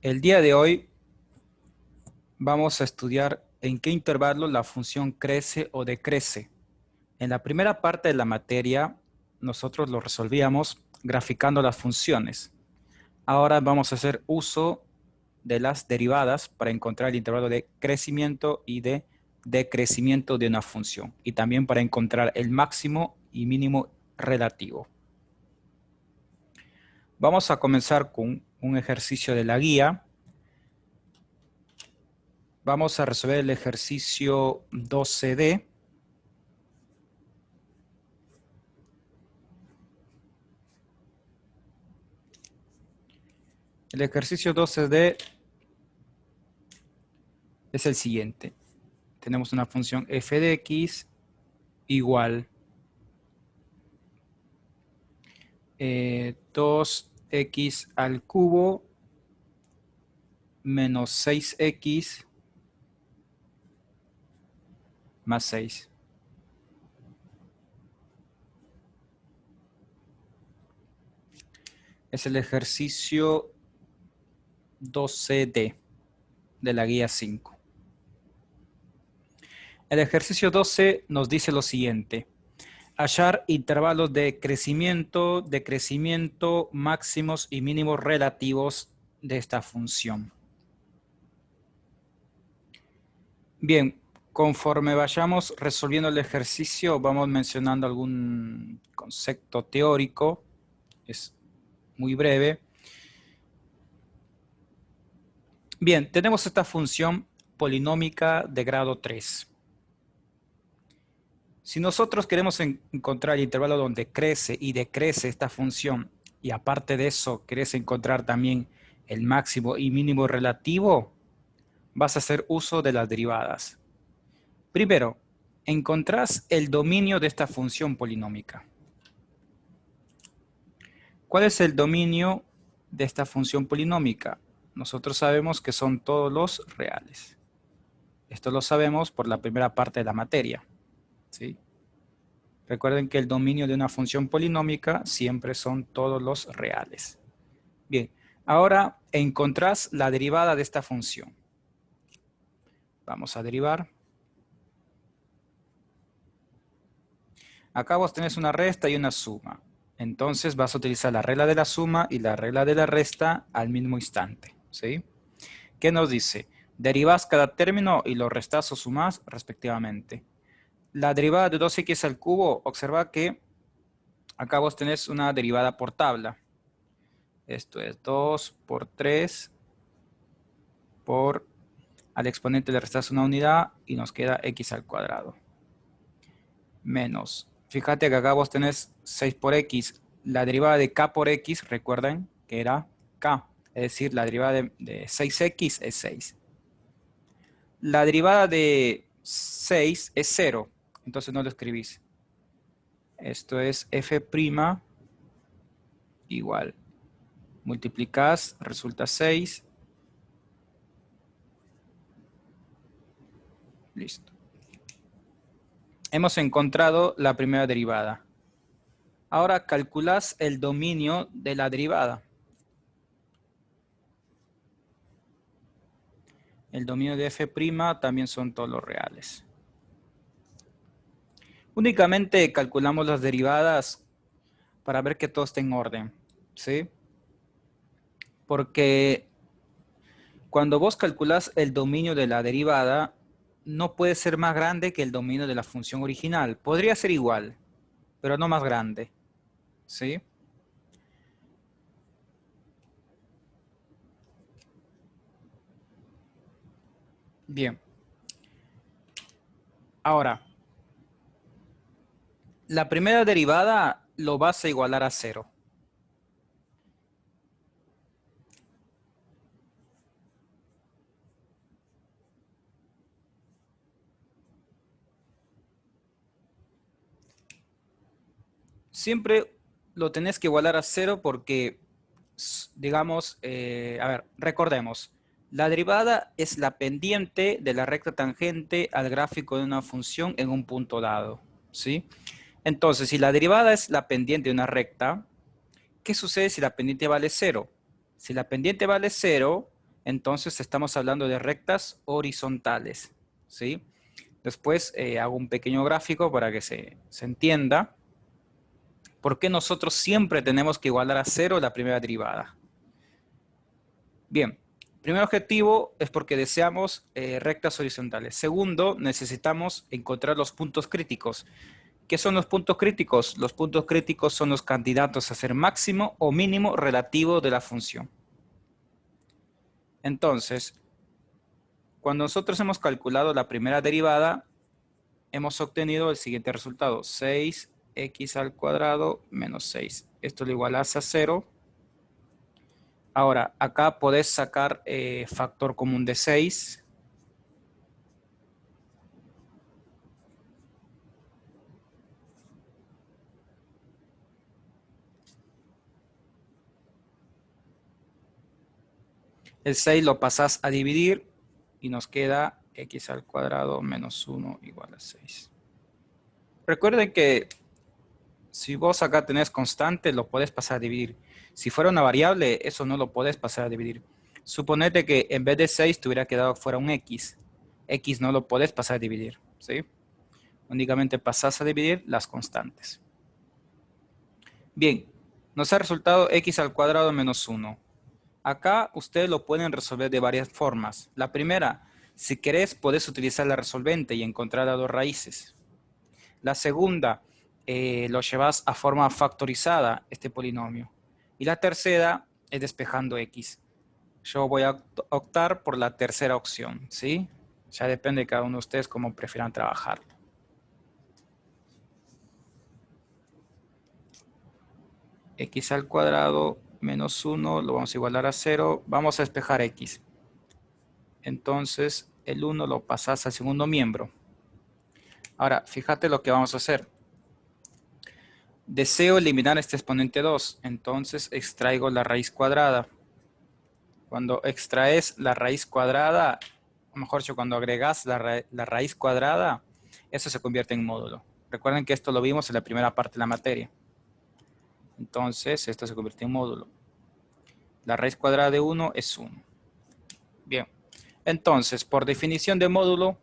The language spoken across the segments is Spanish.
El día de hoy vamos a estudiar en qué intervalo la función crece o decrece. En la primera parte de la materia, nosotros lo resolvíamos graficando las funciones. Ahora vamos a hacer uso de las derivadas para encontrar el intervalo de crecimiento y de decrecimiento de una función, y también para encontrar el máximo y mínimo relativo. Vamos a comenzar con un ejercicio de la guía. Vamos a resolver el ejercicio 12D. El ejercicio 12D es el siguiente. Tenemos una función f de x igual 2x al cubo menos 6x más 6. Es el ejercicio 12D de la guía 5. El ejercicio 12 nos dice lo siguiente: hallar intervalos de crecimiento, decrecimiento, máximos y mínimos relativos de esta función. Bien, conforme vayamos resolviendo el ejercicio, vamos mencionando algún concepto teórico. Es muy breve. Bien, tenemos esta función polinómica de grado 3. Si nosotros queremos encontrar el intervalo donde crece y decrece esta función, y aparte de eso querés encontrar también el máximo y mínimo relativo, vas a hacer uso de las derivadas. Primero, encontrás el dominio de esta función polinómica. ¿Cuál es el dominio de esta función polinómica? Nosotros sabemos que son todos los reales. Esto lo sabemos por la primera parte de la materia, ¿sí? Recuerden que el dominio de una función polinómica siempre son todos los reales. Bien, ahora encontrás la derivada de esta función. Vamos a derivar. Acá vos tenés una resta y una suma. Entonces vas a utilizar la regla de la suma y la regla de la resta al mismo instante, ¿sí? ¿Qué nos dice? Derivás cada término y lo restás o sumás respectivamente. La derivada de 2x al cubo, observa que acá vos tenés una derivada por tabla. Esto es 2 por 3 por, al exponente le restás una unidad y nos queda x al cuadrado. Menos, fíjate que acá vos tenés 6 por x. La derivada de k por x, recuerden que era k. Es decir, la derivada de 6x es 6. La derivada de 6 es 0. Entonces no lo escribís. Esto es f' igual. Multiplicás, resulta 6. Listo. Hemos encontrado la primera derivada. Ahora calculás el dominio de la derivada. El dominio de f' también son todos los reales. Únicamente calculamos las derivadas para ver que todo esté en orden, ¿sí? Porque cuando vos calculás el dominio de la derivada, no puede ser más grande que el dominio de la función original. Podría ser igual, pero no más grande, ¿sí? Bien. Ahora, la primera derivada lo vas a igualar a 0. Siempre lo tenés que igualar a 0 porque, digamos, a ver, recordemos, la derivada es la pendiente de la recta tangente al gráfico de una función en un punto dado, ¿sí? Entonces, si la derivada es la pendiente de una recta, ¿qué sucede si la pendiente vale 0? Si la pendiente vale 0, entonces estamos hablando de rectas horizontales, ¿sí? Después hago un pequeño gráfico para que se entienda por qué nosotros siempre tenemos que igualar a cero la primera derivada. Bien, primer objetivo es porque deseamos rectas horizontales. Segundo, necesitamos encontrar los puntos críticos. ¿Qué son los puntos críticos? Los puntos críticos son los candidatos a ser máximo o mínimo relativo de la función. Entonces, cuando nosotros hemos calculado la primera derivada, hemos obtenido el siguiente resultado. 6x al cuadrado menos 6. Esto lo igualas a 0. Ahora, acá podés sacar factor común de 6. El 6 lo pasás a dividir y nos queda x al cuadrado menos 1 igual a 6. Recuerden que si vos acá tenés constante, lo podés pasar a dividir. Si fuera una variable, eso no lo podés pasar a dividir. Suponete que en vez de 6 te hubiera quedado fuera un x. X no lo podés pasar a dividir, ¿sí? Únicamente pasás a dividir las constantes. Bien, nos ha resultado x al cuadrado menos 1. Acá ustedes lo pueden resolver de varias formas. La primera, si querés, podés utilizar la resolvente y encontrar las dos raíces. La segunda, lo llevas a forma factorizada, este polinomio. Y la tercera es despejando x. Yo voy a optar por la tercera opción, ¿sí? Ya depende de cada uno de ustedes cómo prefieran trabajar. X al cuadrado menos 1 lo vamos a igualar a 0. Vamos a despejar x. Entonces, el 1 lo pasas al segundo miembro. Ahora, fíjate lo que vamos a hacer. Deseo eliminar este exponente 2, entonces extraigo la raíz cuadrada. Cuando extraes la raíz cuadrada, o mejor dicho, cuando agregas la raíz cuadrada, eso se convierte en módulo. Recuerden que esto lo vimos en la primera parte de la materia. Entonces, esto se convierte en módulo. La raíz cuadrada de 1 es 1. Bien. Entonces, por definición de módulo,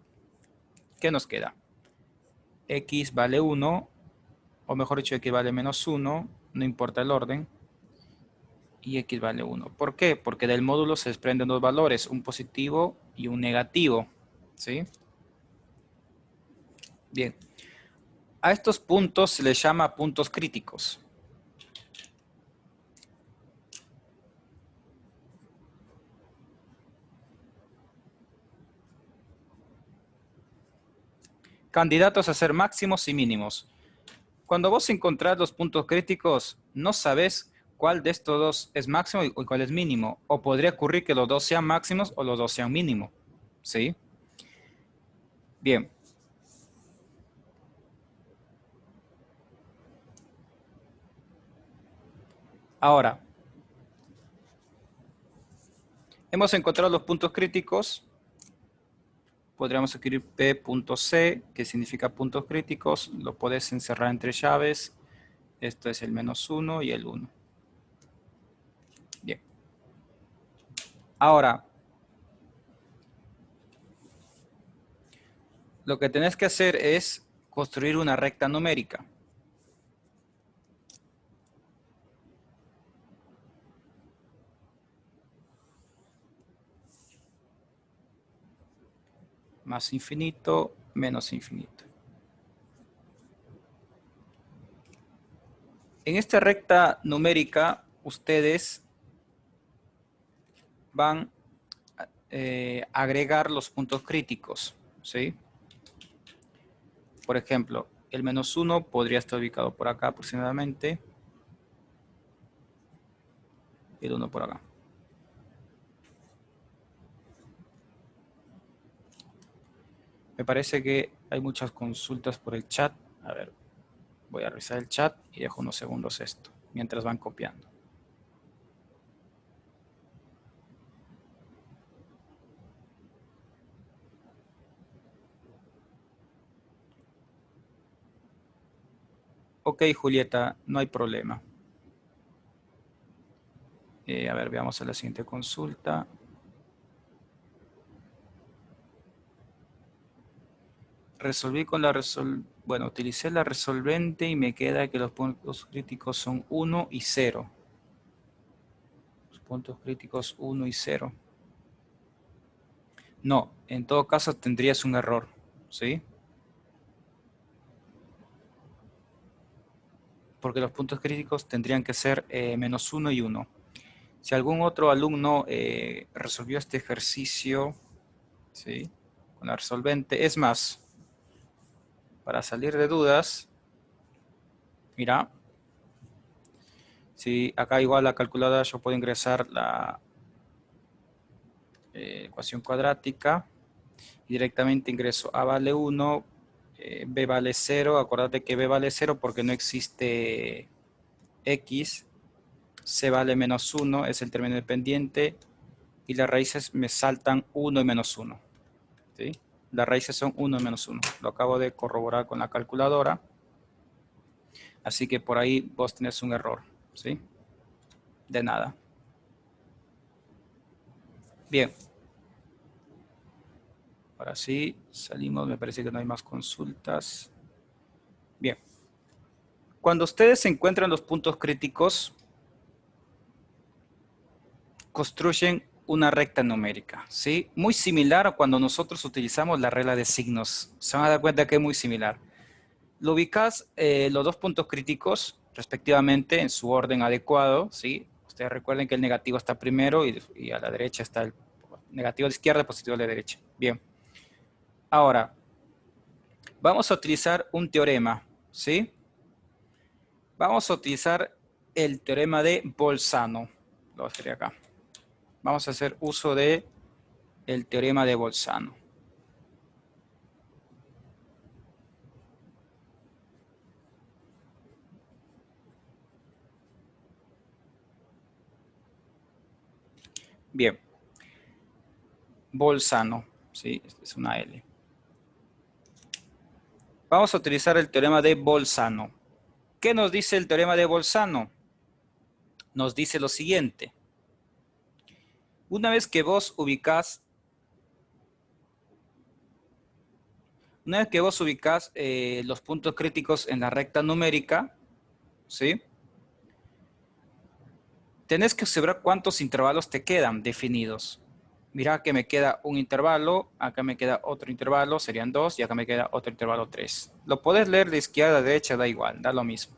¿qué nos queda? X vale 1, o mejor dicho, X vale menos 1, no importa el orden, y X vale 1. ¿Por qué? Porque del módulo se desprenden dos valores, un positivo y un negativo, ¿sí? Bien. A estos puntos se les llama puntos críticos. Candidatos a ser máximos y mínimos. Cuando vos encontrás los puntos críticos, no sabes cuál de estos dos es máximo y cuál es mínimo. O podría ocurrir que los dos sean máximos o los dos sean mínimos. ¿Sí? Bien. Ahora, hemos encontrado los puntos críticos. Podríamos escribir P.C, que significa puntos críticos. Lo puedes encerrar entre llaves. Esto es el menos 1 y el 1. Bien. Ahora, lo que tenés que hacer es construir una recta numérica. Más infinito, menos infinito. En esta recta numérica, ustedes van a agregar los puntos críticos, ¿sí? Por ejemplo, el menos 1 podría estar ubicado por acá aproximadamente. Y el 1 por acá. Me parece que hay muchas consultas por el chat. A ver, voy a revisar el chat y dejo unos segundos esto, mientras van copiando. Ok, Julieta, no hay problema. A ver, veamos a la siguiente consulta. resolví con la bueno, utilicé la resolvente y me queda que los puntos críticos son 1 y 0. Los puntos críticos 1 y 0. No, en todo caso tendrías un error, ¿sí? Porque los puntos críticos tendrían que ser menos 1 y 1. Si algún otro alumno resolvió este ejercicio, ¿sí? Con la resolvente, es más, para salir de dudas, mira, si acá igual la calculadora yo puedo ingresar la ecuación cuadrática y directamente ingreso A vale 1, B vale 0, acordate que B vale 0 porque no existe X, C vale menos 1, es el término dependiente, y las raíces me saltan 1 y menos 1, ¿sí? Las raíces son 1 y menos 1, lo acabo de corroborar con la calculadora, así que por ahí vos tenés un error, ¿sí? De nada. Bien. Ahora sí, salimos, me parece que no hay más consultas. Bien. Cuando ustedes encuentran los puntos críticos, construyen una recta numérica, ¿sí? Muy similar a cuando nosotros utilizamos la regla de signos. Se van a dar cuenta que es muy similar. Lo ubicas los dos puntos críticos, respectivamente, en su orden adecuado, ¿sí? Ustedes recuerden que el negativo está primero y a la derecha está el negativo a la izquierda, el positivo a la derecha. Bien. Ahora, vamos a utilizar un teorema, ¿sí? Vamos a utilizar el teorema de Bolzano. Lo voy a escribir acá. Vamos a hacer uso de el teorema de Bolzano. Bien. Bolzano, ¿sí? Esta es una L. Vamos a utilizar el teorema de Bolzano. ¿Qué nos dice el teorema de Bolzano? Nos dice lo siguiente. Una vez que vos ubicás los puntos críticos en la recta numérica, ¿sí? Tenés que observar cuántos intervalos te quedan definidos. Mira que me queda un intervalo, acá me queda otro intervalo, serían 2, y acá me queda otro intervalo 3. Lo podés leer de izquierda a derecha, da igual, da lo mismo.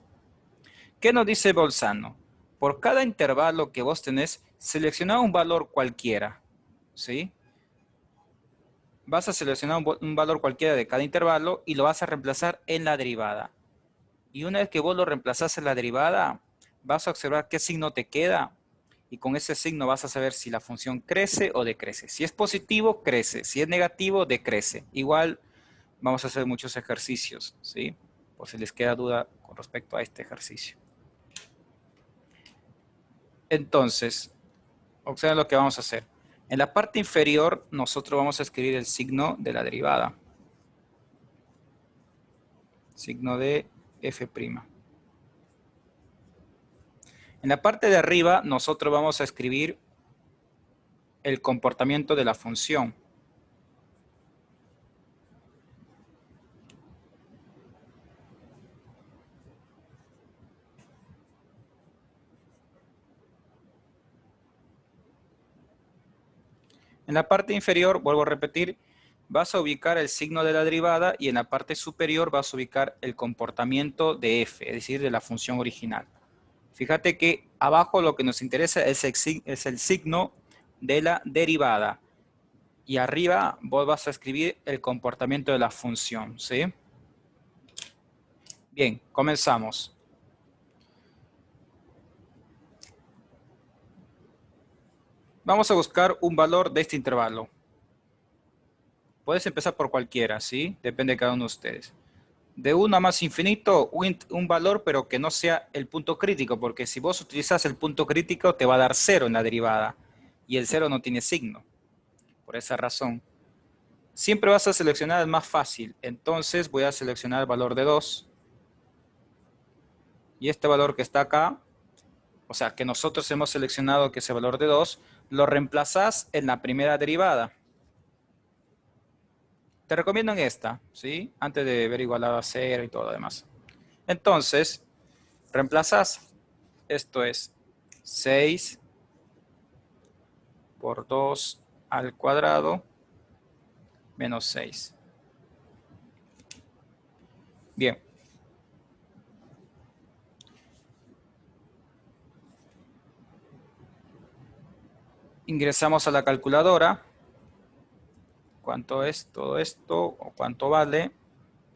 ¿Qué nos dice Bolzano? Por cada intervalo que vos tenés, selecciona un valor cualquiera, ¿sí? Vas a seleccionar un valor cualquiera de cada intervalo y lo vas a reemplazar en la derivada. Y una vez que vos lo reemplazás en la derivada, vas a observar qué signo te queda y con ese signo vas a saber si la función crece o decrece. Si es positivo, crece. Si es negativo, decrece. Igual vamos a hacer muchos ejercicios, ¿sí? Por si les queda duda con respecto a este ejercicio. Entonces, observen lo que vamos a hacer. En la parte inferior, nosotros vamos a escribir el signo de la derivada. Signo de f'. En la parte de arriba, nosotros vamos a escribir el comportamiento de la función. En la parte inferior, vuelvo a repetir, vas a ubicar el signo de la derivada y en la parte superior vas a ubicar el comportamiento de f, es decir, de la función original. Fíjate que abajo lo que nos interesa es el signo de la derivada. Y arriba vos vas a escribir el comportamiento de la función, ¿sí? Bien, comenzamos. Vamos a buscar un valor de este intervalo. Puedes empezar por cualquiera, ¿sí? Depende de cada uno de ustedes. De 1 a más infinito, un valor, pero que no sea el punto crítico, porque si vos utilizas el punto crítico, te va a dar 0 en la derivada. Y el 0 no tiene signo. Por esa razón. Siempre vas a seleccionar el más fácil. Entonces voy a seleccionar el valor de 2. Y este valor que está acá, o sea, que nosotros hemos seleccionado que es el valor de 2, lo reemplazás en la primera derivada. Te recomiendo en esta, ¿sí? Antes de ver igualado a 0 y todo lo demás. Entonces, reemplazas, esto es 6 por 2 al cuadrado menos 6. Bien. Ingresamos a la calculadora. ¿Cuánto es todo esto? ¿O cuánto vale?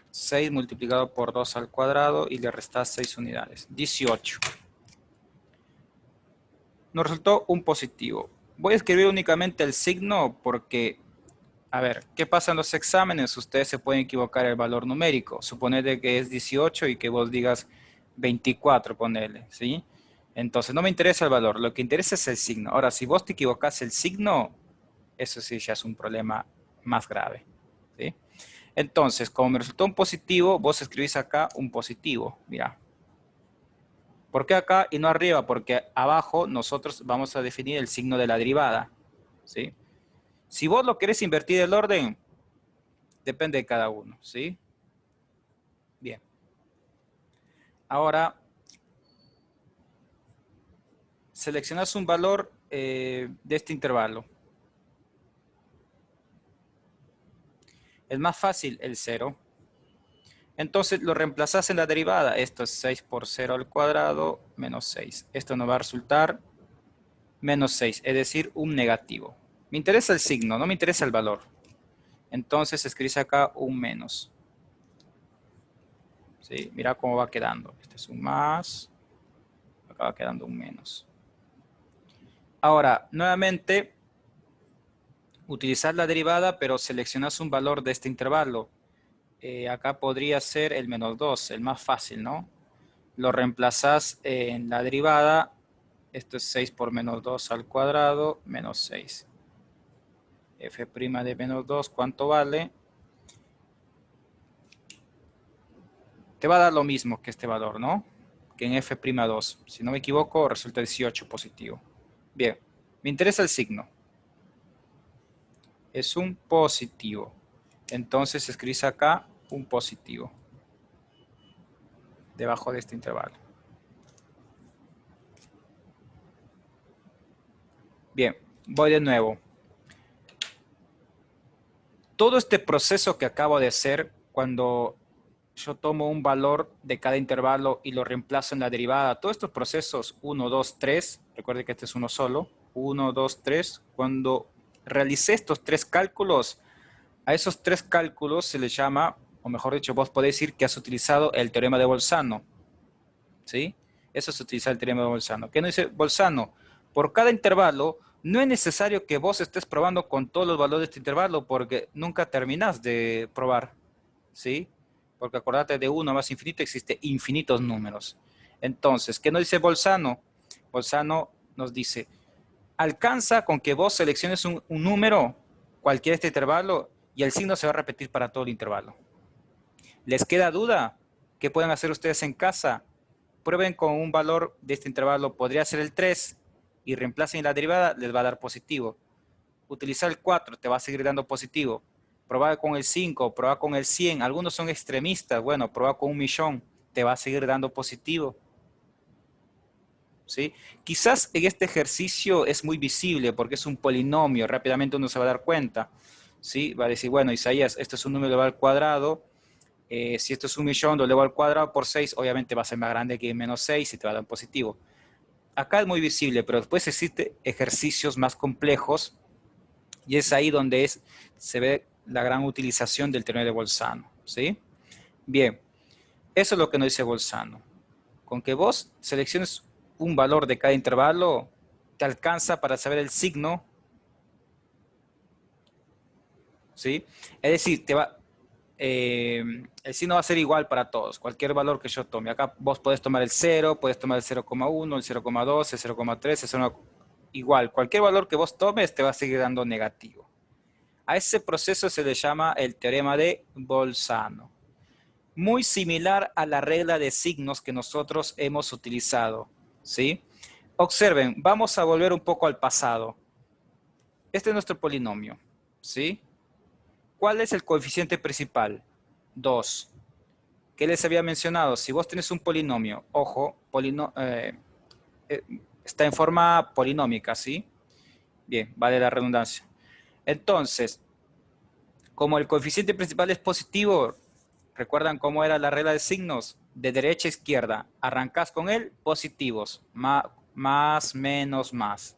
6 multiplicado por 2 al cuadrado y le restas 6 unidades. 18. Nos resultó un positivo. Voy a escribir únicamente el signo porque, a ver, ¿qué pasa en los exámenes? Ustedes se pueden equivocar el valor numérico. Suponete que es 18 y que vos digas 24, ponele, ¿sí? Entonces no me interesa el valor, lo que interesa es el signo. Ahora, si vos te equivocás el signo, eso sí ya es un problema más grave, ¿sí? Entonces, como me resultó un positivo, vos escribís acá un positivo, mira. ¿Por qué acá y no arriba? Porque abajo nosotros vamos a definir el signo de la derivada, ¿sí? Si vos lo querés invertir el orden, depende de cada uno, ¿sí? Bien. Ahora, seleccionas un valor de este intervalo. Es más fácil el 0. Entonces lo reemplazas en la derivada. Esto es 6 por 0 al cuadrado menos 6. Esto nos va a resultar menos 6, es decir, un negativo. Me interesa el signo, no me interesa el valor. Entonces escribís acá un menos. ¿Sí? Mira cómo va quedando. Este es un más. Acá va quedando un menos. Ahora, nuevamente, utilizar la derivada, pero seleccionas un valor de este intervalo. Acá podría ser el menos 2, el más fácil, ¿no? Lo reemplazas en la derivada. Esto es 6 por menos 2 al cuadrado, menos 6. F' de menos 2, ¿cuánto vale? Te va a dar lo mismo que este valor, ¿no? Que en F'2. Si no me equivoco, resulta 18 positivo. Bien, me interesa el signo. Es un positivo. Entonces escribís acá un positivo. Debajo de este intervalo. Bien, voy de nuevo. Todo este proceso que acabo de hacer, cuando yo tomo un valor de cada intervalo y lo reemplazo en la derivada, todos estos procesos 1, 2, 3, recuerde que este es uno solo, 1, 2, 3, cuando realicé estos tres cálculos, a esos tres cálculos se les llama, o mejor dicho, vos podés decir que has utilizado el teorema de Bolzano, ¿sí? Eso es utilizar el teorema de Bolzano. ¿Qué nos dice Bolzano? Por cada intervalo, no es necesario que vos estés probando con todos los valores de este intervalo porque nunca terminás de probar, ¿sí? Porque acordate, de 1 más infinito existe infinitos números. Entonces, ¿qué nos dice Bolzano? Bolzano nos dice, alcanza con que vos selecciones un número, cualquier este intervalo, y el signo se va a repetir para todo el intervalo. ¿Les queda duda? ¿Qué pueden hacer ustedes en casa? Prueben con un valor de este intervalo, podría ser el 3, y reemplacen la derivada, les va a dar positivo. Utilizar el 4 te va a seguir dando positivo. Probar con el 5, probar con el 100. Algunos son extremistas. Bueno, probar con 1.000.000, te va a seguir dando positivo. ¿Sí? Quizás en este ejercicio es muy visible porque es un polinomio. Rápidamente uno se va a dar cuenta. ¿Sí? Va a decir, bueno, Isaías, esto es un número elevado al cuadrado. Si esto es 1.000.000, lo elevo al cuadrado por 6, obviamente va a ser más grande que menos 6 y te va a dar positivo. Acá es muy visible, pero después existen ejercicios más complejos y es ahí donde se ve la gran utilización del teorema de Bolzano, ¿sí? Bien, eso es lo que nos dice Bolzano. Con que vos selecciones un valor de cada intervalo, te alcanza para saber el signo, ¿sí? Es decir, el signo va a ser igual para todos, cualquier valor que yo tome. Acá vos podés tomar el 0, podés tomar el 0,1, el 0,2, el 0,3, el 0, igual, cualquier valor que vos tomes te va a seguir dando negativo. A ese proceso se le llama el teorema de Bolzano. Muy similar a la regla de signos que nosotros hemos utilizado, ¿sí? Observen, vamos a volver un poco al pasado. Este es nuestro polinomio, ¿sí? ¿Cuál es el coeficiente principal? 2. ¿Qué les había mencionado? Si vos tenés un polinomio, ojo, está en forma polinómica, ¿sí? Bien, vale la redundancia. Entonces, como el coeficiente principal es positivo, ¿recuerdan cómo era la regla de signos? De derecha a izquierda, arrancás con él, positivos, más, menos, más.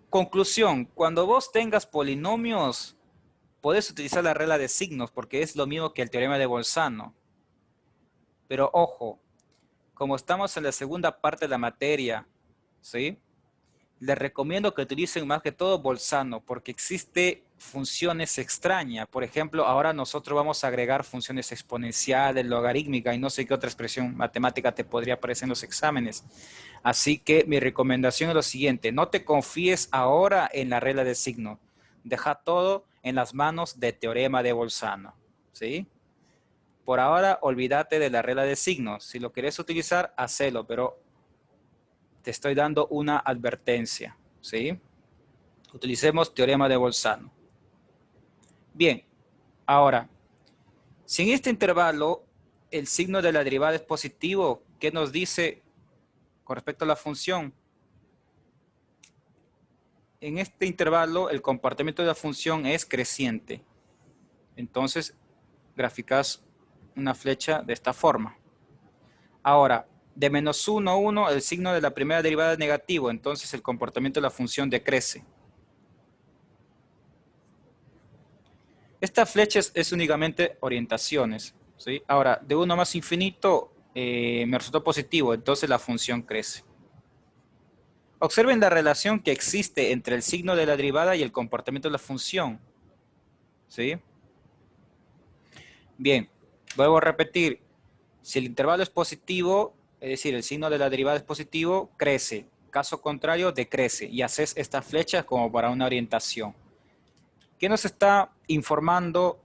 Conclusión, cuando vos tengas polinomios, podés utilizar la regla de signos porque es lo mismo que el teorema de Bolzano. Pero ojo, como estamos en la segunda parte de la materia, ¿sí? Les recomiendo que utilicen más que todo Bolzano porque existe funciones extrañas. Por ejemplo, ahora nosotros vamos a agregar funciones exponenciales, logarítmicas y no sé qué otra expresión matemática te podría aparecer en los exámenes. Así que mi recomendación es lo siguiente, no te confíes ahora en la regla de signo. Deja todo en las manos de teorema de Bolzano, ¿sí? Por ahora, olvídate de la regla de signos. Si lo quieres utilizar, hacelo, pero te estoy dando una advertencia, ¿sí? Utilicemos teorema de Bolzano. Bien, ahora, si en este intervalo el signo de la derivada es positivo, ¿qué nos dice con respecto a la función? En este intervalo el comportamiento de la función es creciente. Entonces, graficas una flecha de esta forma. Ahora, de menos 1 a 1, el signo de la primera derivada es negativo, entonces el comportamiento de la función decrece. Esta flecha es únicamente orientaciones, ¿sí? Ahora, de 1 más infinito me resultó positivo, entonces la función crece. Observen la relación que existe entre el signo de la derivada y el comportamiento de la función, ¿sí? Bien, vuelvo a repetir, si el intervalo es positivo, es decir, el signo de la derivada es positivo, crece. Caso contrario, decrece. Y haces esta flecha como para una orientación. ¿Qué nos está informando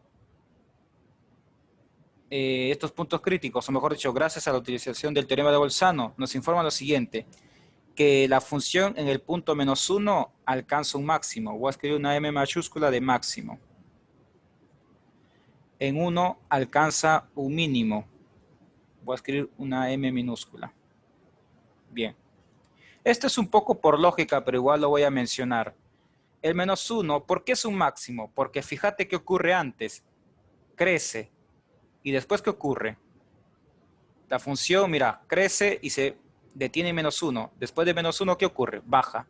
estos puntos críticos? O mejor dicho, gracias a la utilización del teorema de Bolzano, nos informa lo siguiente, que la función en el punto menos 1 alcanza un máximo. Voy a escribir una m mayúscula de máximo. En 1 alcanza un mínimo. Voy a escribir una m minúscula. Bien. Esto es un poco por lógica, pero igual lo voy a mencionar. El menos 1, ¿por qué es un máximo? Porque fíjate qué ocurre antes. Crece. ¿Y después qué ocurre? La función, mira, crece y se detiene en menos 1. Después de menos 1, ¿qué ocurre? Baja.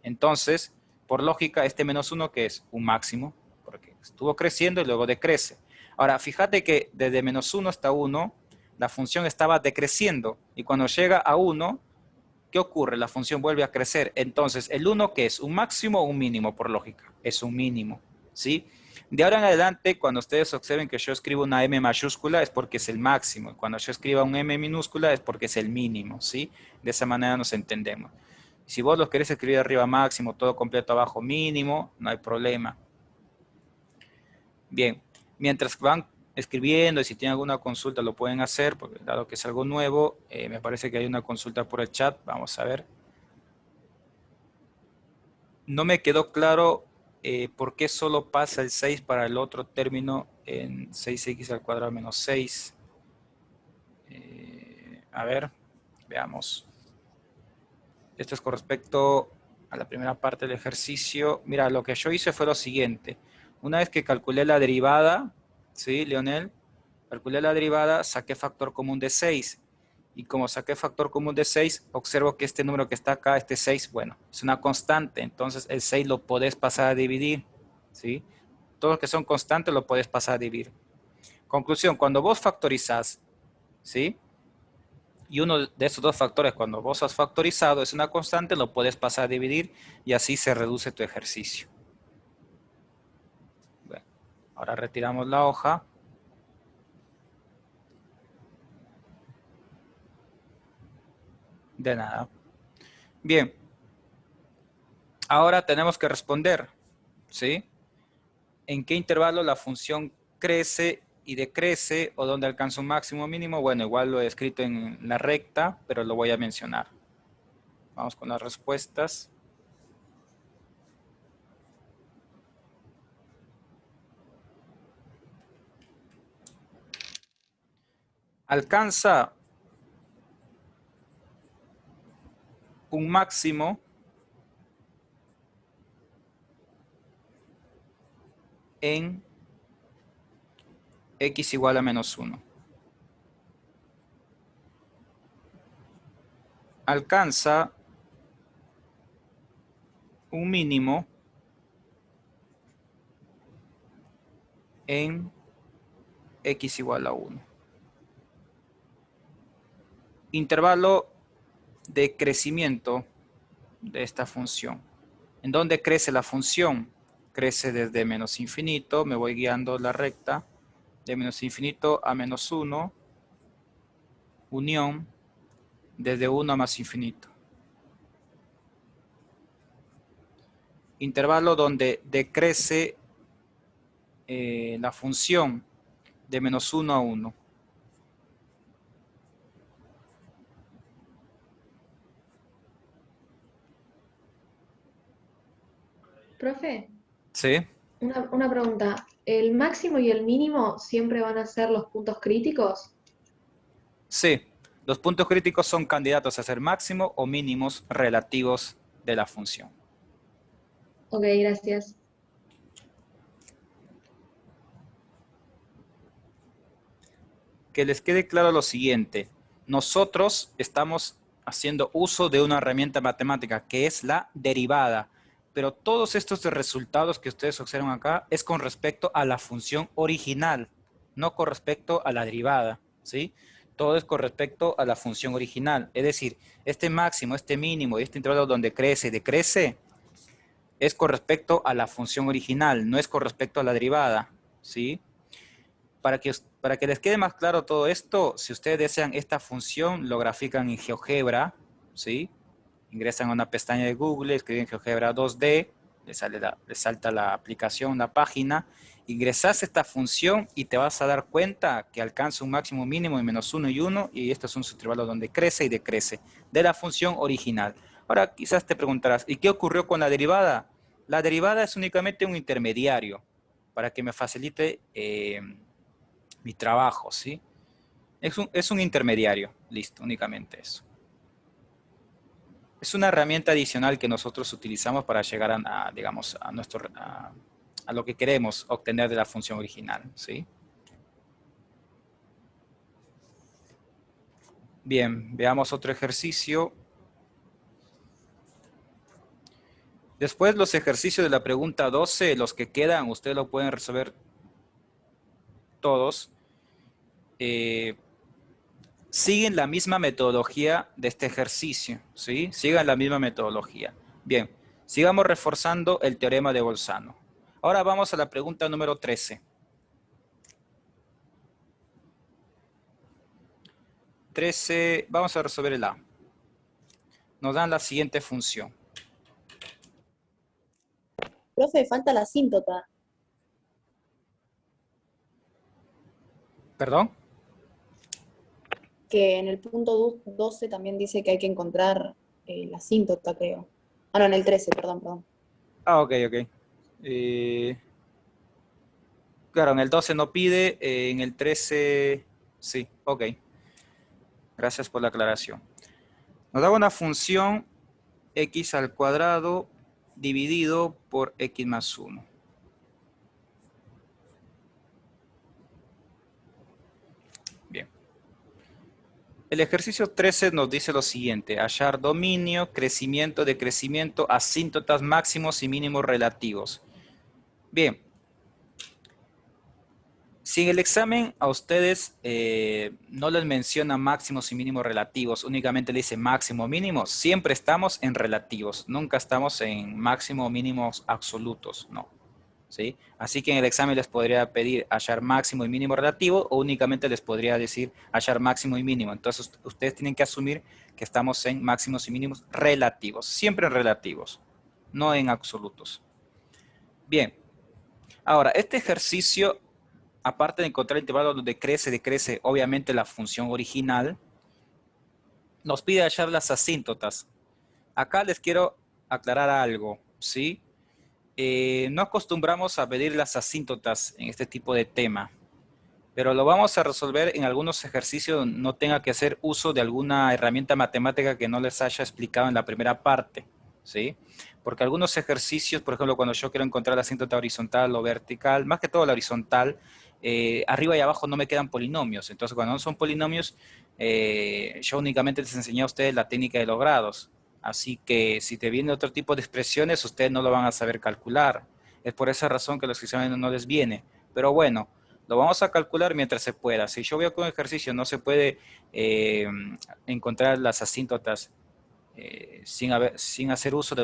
Entonces, por lógica, este menos 1, ¿qué es? Un máximo, porque estuvo creciendo y luego decrece. Ahora, fíjate que desde menos 1 hasta 1, la función estaba decreciendo. Y cuando llega a 1, ¿qué ocurre? La función vuelve a crecer. Entonces, ¿el 1 qué es? ¿Un máximo o un mínimo, por lógica? Es un mínimo, ¿sí? De ahora en adelante, cuando ustedes observen que yo escribo una M mayúscula, es porque es el máximo. Cuando yo escriba un M minúscula, es porque es el mínimo, ¿sí? De esa manera nos entendemos. Si vos los querés escribir arriba máximo, todo completo abajo mínimo, no hay problema. Bien, mientras van escribiendo y si tienen alguna consulta lo pueden hacer, porque dado que es algo nuevo, me parece que hay una consulta por el chat, vamos a ver. No me quedó claro por qué solo pasa el 6 para el otro término en 6x al cuadrado menos 6. A ver, veamos. Esto es con respecto a la primera parte del ejercicio. Mira, lo que yo hice fue lo siguiente. Una vez que calculé la derivada, ¿sí, Leonel? Calculé la derivada, saqué factor común de 6. Y como saqué factor común de 6, observo que este número que está acá, este 6, bueno, es una constante. Entonces el 6 lo podés pasar a dividir, ¿sí? Todos los que son constantes lo podés pasar a dividir. Conclusión, cuando vos factorizás, ¿sí? Y uno de esos dos factores, cuando vos has factorizado, es una constante, lo puedes pasar a dividir y así se reduce tu ejercicio. Bueno, ahora retiramos la hoja. De nada. Bien, ahora tenemos que responder, ¿sí? ¿En qué intervalo la función crece y decrece o dónde alcanza un máximo o mínimo? Bueno, igual lo he escrito en la recta, pero lo voy a mencionar. Vamos con las respuestas. alcanza un máximo en x igual a menos 1. Alcanza un mínimo en x igual a 1. Intervalo de crecimiento de esta función. ¿En dónde crece la función? Crece desde menos infinito, me voy guiando la recta, de menos infinito a menos 1, unión, desde 1 a más infinito. Intervalo donde decrece la función de menos 1 a 1. Profe, ¿Sí? una pregunta. ¿El máximo y el mínimo siempre van a ser los puntos críticos? Sí. Los puntos críticos son candidatos a ser máximo o mínimos relativos de la función. Ok, gracias. Que les quede claro lo siguiente. Nosotros estamos haciendo uso de una herramienta matemática que es la derivada. Pero todos estos resultados que ustedes observan acá es con respecto a la función original, no con respecto a la derivada, ¿sí? Todo es con respecto a la función original. Es decir, este máximo, este mínimo y este intervalo donde crece y decrece es con respecto a la función original, no es con respecto a la derivada, ¿sí? Para que les quede más claro todo esto, si ustedes desean esta función, lo grafican en GeoGebra, ¿sí? Ingresan a una pestaña de Google, escriben GeoGebra 2D, les salta la aplicación, la página, ingresas esta función y te vas a dar cuenta que alcanza un máximo mínimo de menos 1 y 1, y estos son sus intervalos donde crece y decrece, de la función original. Ahora quizás te preguntarás, ¿y qué ocurrió con la derivada? La derivada es únicamente un intermediario para que me facilite mi trabajo, ¿sí? Es un intermediario, listo, únicamente eso. Es una herramienta adicional que nosotros utilizamos para llegar digamos, a lo que queremos obtener de la función original, ¿sí? Bien, veamos otro ejercicio. Después los ejercicios de la pregunta 12, los que quedan, ustedes lo pueden resolver todos. Siguen la misma metodología de este ejercicio, ¿sí? Sigan la misma metodología. Bien, sigamos reforzando el teorema de Bolzano. Ahora vamos a la pregunta número 13. 13, vamos a resolver el A. Nos dan la siguiente función. Profe, falta la asíntota. ¿Perdón? Que en el punto 12 también dice que hay que encontrar la asíntota, creo. Ah, no, en el 13, perdón. Ah, ok. Claro, en el 12 no pide, en el 13 sí, ok. Gracias por la aclaración. Nos da una función x al cuadrado dividido por x más 1. Bien. El ejercicio 13 nos dice lo siguiente: hallar dominio, crecimiento, decrecimiento, asíntotas máximos y mínimos relativos. Bien. Si en el examen a ustedes no les menciona máximos y mínimos relativos, únicamente le dice máximo o mínimo, siempre estamos en relativos, nunca estamos en máximo o mínimos absolutos, no. ¿Sí? Así que en el examen les podría pedir hallar máximo y mínimo relativo, o únicamente les podría decir hallar máximo y mínimo. Entonces ustedes tienen que asumir que estamos en máximos y mínimos relativos, siempre en relativos, no en absolutos. Bien, ahora este ejercicio, aparte de encontrar el intervalo donde crece, decrece, obviamente la función original, nos pide hallar las asíntotas. Acá les quiero aclarar algo, ¿sí? No acostumbramos a pedir las asíntotas en este tipo de tema. pero lo vamos a resolver en algunos ejercicios, no tenga que hacer uso de alguna herramienta matemática que no les haya explicado en la primera parte, ¿sí? Porque algunos ejercicios, por ejemplo, cuando yo quiero encontrar la asíntota horizontal o vertical, más que todo la horizontal, arriba y abajo no me quedan polinomios. Entonces, cuando no son polinomios, yo únicamente les enseñé a ustedes la técnica de los grados. Así que si te viene otro tipo de expresiones, ustedes no lo van a saber calcular. Es por esa razón que los exámenes no les viene. Pero bueno, lo vamos a calcular mientras se pueda. Si yo veo que un ejercicio no se puede encontrar las asíntotas sin hacer uso de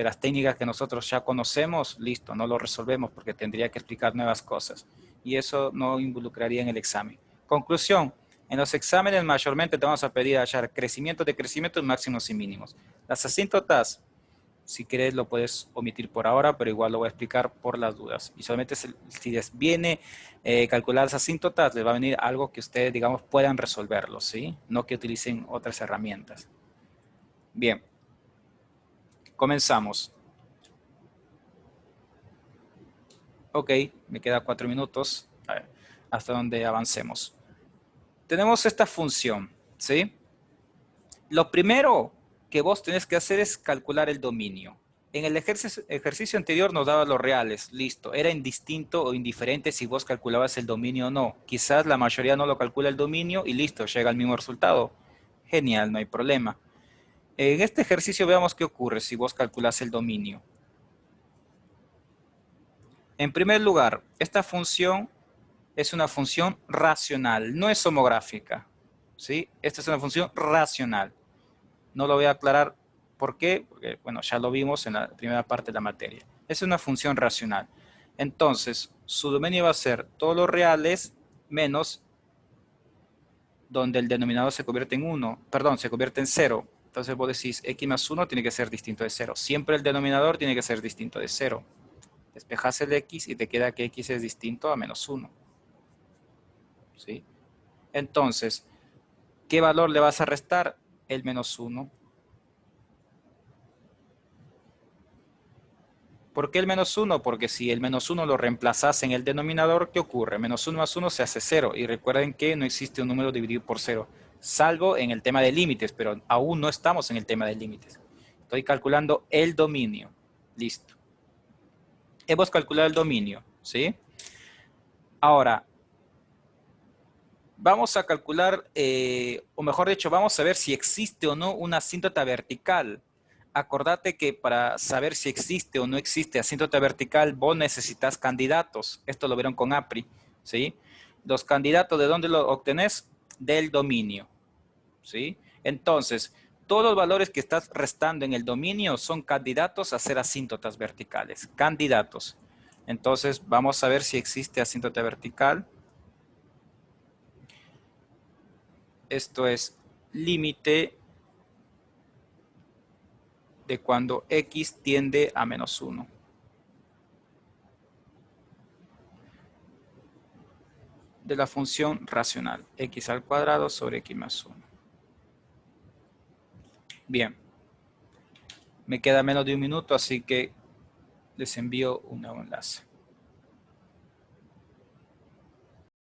las técnicas que nosotros ya conocemos, listo, no lo resolvemos porque tendría que explicar nuevas cosas. Y eso no involucraría en el examen. Conclusión, en los exámenes mayormente te vamos a pedir hallar crecimientos de crecimientos máximos y mínimos. Las asíntotas, si quieres lo puedes omitir por ahora, pero igual lo voy a explicar por las dudas. Y solamente si les viene calcular las asíntotas, les va a venir algo que ustedes, digamos, puedan resolverlo, ¿sí? No que utilicen otras herramientas. Bien, comenzamos. Ok, me queda 4 minutos a ver, hasta donde avancemos. Tenemos esta función, ¿sí? Lo primero que vos tenés que hacer es calcular el dominio. En el ejercicio anterior nos daba los reales, listo. Era indistinto o indiferente si vos calculabas el dominio o no. Quizás la mayoría no lo calcula el dominio y listo, llega al mismo resultado. Genial, no hay problema. En este ejercicio veamos qué ocurre si vos calculas el dominio. En primer lugar, esta función es una función racional, no es homográfica, ¿sí? Esta es una función racional. No lo voy a aclarar por qué, porque, bueno, ya lo vimos en la primera parte de la materia. Es una función racional. Entonces, su dominio va a ser todos los reales menos donde el denominador se convierte en 1, perdón, se convierte en 0. Entonces vos decís, x más 1 tiene que ser distinto de 0. Siempre el denominador tiene que ser distinto de 0. Despejas el x y te queda que x es distinto a menos 1. ¿Sí? Entonces, ¿qué valor le vas a restar? El menos 1. ¿Por qué el menos 1? Porque si el menos 1 lo reemplazas en el denominador, ¿qué ocurre? Menos 1 más 1 se hace 0. Y recuerden que no existe un número dividido por 0. Salvo en el tema de límites, pero aún no estamos en el tema de límites. Estoy calculando el dominio. Listo. Hemos calculado el dominio, ¿sí? Ahora, vamos a calcular, o mejor dicho, vamos a ver si existe o no una asíntota vertical. Acordate que para saber si existe o no existe asíntota vertical, vos necesitas candidatos. Esto lo vieron con APRI, ¿sí? Los candidatos, ¿de dónde los obtenés? Del dominio, ¿sí? Entonces, todos los valores que estás restando en el dominio son candidatos a ser asíntotas verticales. Candidatos. Entonces, vamos a ver si existe asíntota vertical. Esto es límite de cuando x tiende a menos 1. De la función racional, x al cuadrado sobre x más 1. Bien, me queda menos de un minuto, así que les envío un nuevo enlace.